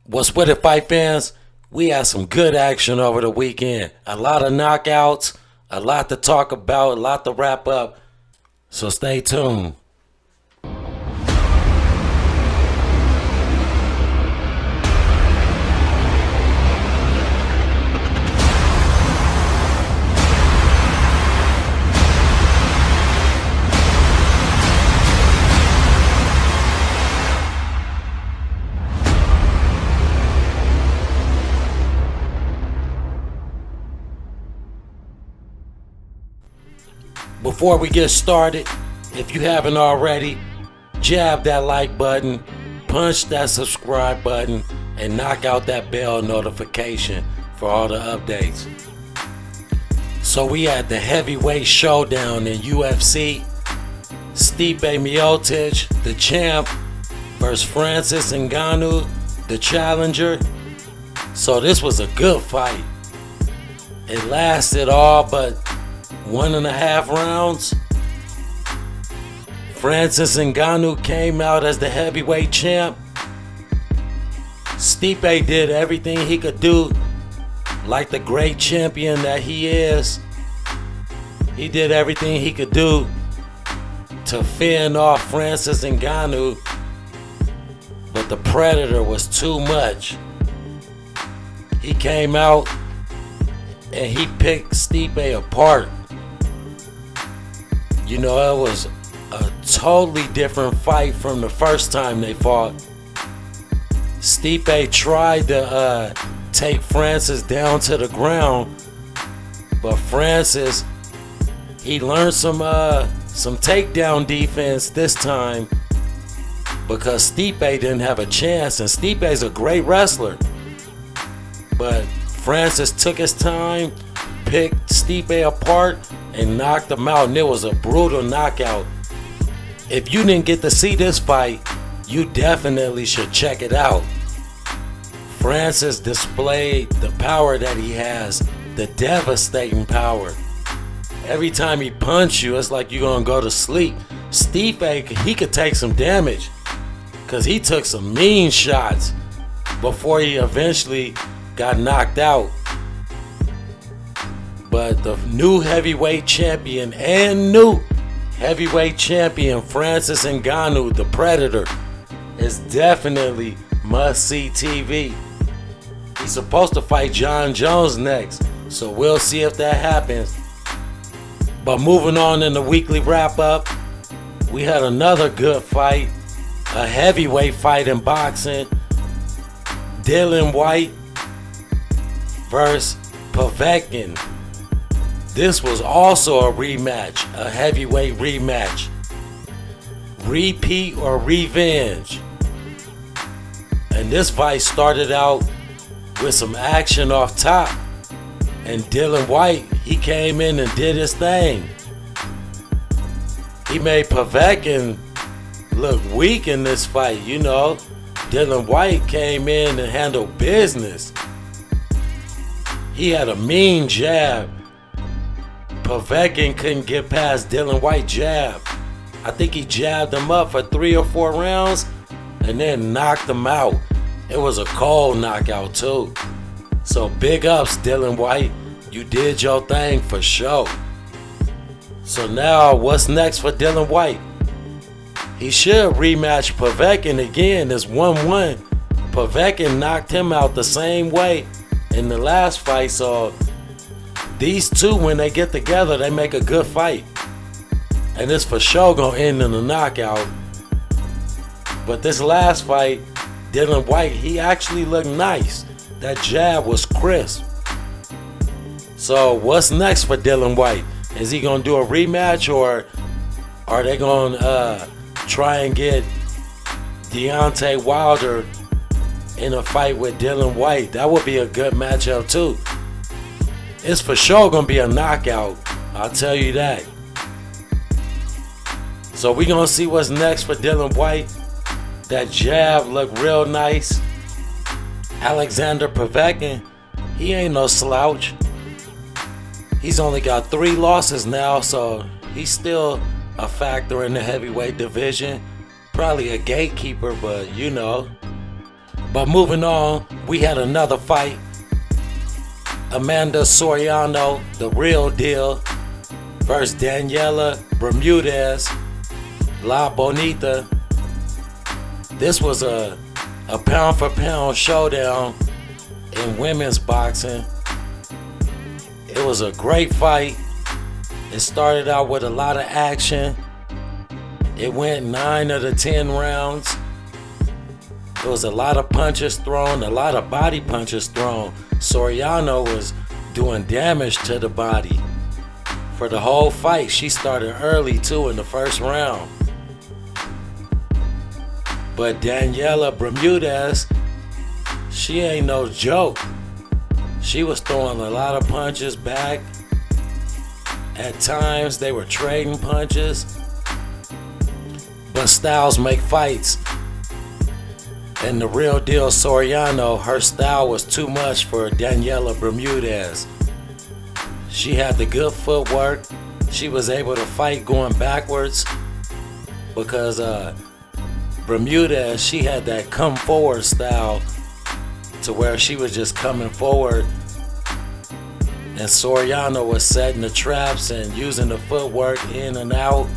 What's with it, fight fans? We had some good action over the weekend. A lot of knockouts, a lot to talk about, a lot to wrap up. So stay tuned. Before we get started, if you haven't already, jab that like button, punch that subscribe button, and knock out that bell notification for all the updates. So we had the heavyweight showdown in UFC. Stipe Miocic, the champ, versus Francis Ngannou, the challenger. So this was a good fight. It lasted all but 1.5 rounds. Francis Ngannou came out as the heavyweight champ. Stipe did everything he could do, like the great champion that he is. He did everything he could do to fend off Francis Ngannou, but the Predator was too much. He came out and he picked Stipe apart. You know, it was a totally different fight from the first time they fought. Stipe tried to take Francis down to the ground, but Francis, he learned some takedown defense this time because Stipe didn't have a chance, and Stipe's a great wrestler. But Francis took his time, picked Stipe apart, and knocked him out, and it was a brutal knockout. If you didn't get to see this fight, you definitely should check it out. Francis displayed the power that he has, the devastating power. Every time he punches you, it's like you're gonna go to sleep. Stipe, he could take some damage because he took some mean shots before he eventually got knocked out. But the new heavyweight champion Francis Ngannou, the Predator, is definitely must-see TV. He's supposed to fight John Jones next, so we'll see if that happens. But moving on in the weekly wrap-up, we had another good fight, a heavyweight fight in boxing. Dillian Whyte versus Povetkin. This was also a rematch, a heavyweight rematch. Repeat or revenge. And this fight started out with some action off top. And Dillian Whyte, he came in and did his thing. He made Povetkin look weak in this fight, you know. Dillian Whyte came in and handled business. He had a mean jab. Povetkin couldn't get past Dillian Whyte's jab. I think he jabbed him up for 3 or 4 rounds and then knocked him out. It was a cold knockout too. So big ups, Dillian Whyte. You did your thing for sure. So now what's next for Dillian Whyte? He should rematch Povetkin again. It's 1-1. Povetkin knocked him out the same way in the last fight. So these two, when they get together, they make a good fight. And it's for sure gonna end in a knockout. But this last fight, Dillian Whyte, he actually looked nice. That jab was crisp. So what's next for Dillian Whyte? Is he gonna do a rematch, or are they gonna try and get Deontay Wilder in a fight with Dillian Whyte? That would be a good matchup too. It's for sure gonna be a knockout, I'll tell you that. So we gonna see what's next for Dillian Whyte. That jab looked real nice. Alexander Povetkin, he ain't no slouch. He's only got 3 losses now, so he's still a factor in the heavyweight division. Probably a gatekeeper, but you know. But moving on, we had another fight. Amanda Soriano, the real deal, versus Daniela Bermudez, La Bonita. This was a pound for pound showdown in women's boxing. It was a great fight. It started out with a lot of action. It went 9 of the 10 rounds. There was a lot of punches thrown, a lot of body punches thrown. Soriano was doing damage to the body. For the whole fight, she started early too in the first round. But Daniela Bermudez, she ain't no joke. She was throwing a lot of punches back. At times, they were trading punches. But styles make fights. And the real deal Soriano, her style was too much for Daniela Bermudez. She had the good footwork. She was able to fight going backwards because Bermudez, she had that come forward style to where she was just coming forward and Soriano was setting the traps and using the footwork in and out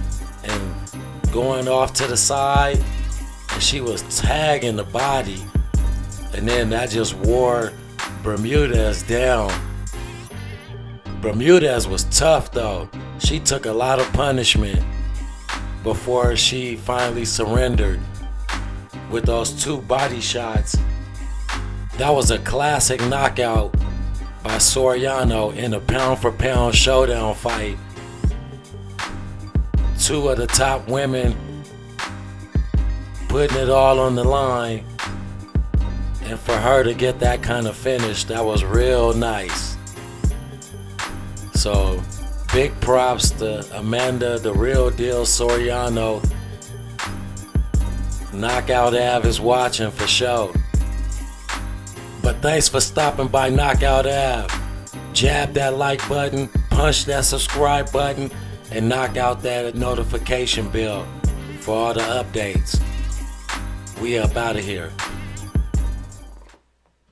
and going off to the side. And she was tagging the body, and then that just wore Bermudez down. Bermudez was tough though. She took a lot of punishment before she finally surrendered with those 2 body shots. That was a classic knockout by Soriano in a pound for pound showdown fight. 2 of the top women putting it all on the line, and for her to get that kind of finish, that was real nice. So big props to Amanda, the real deal Soriano. Knockout Av is watching for sure. But thanks for stopping by Knockout Av. Jab that like button, punch that subscribe button, and knock out that notification bell for all the updates. We up out of here.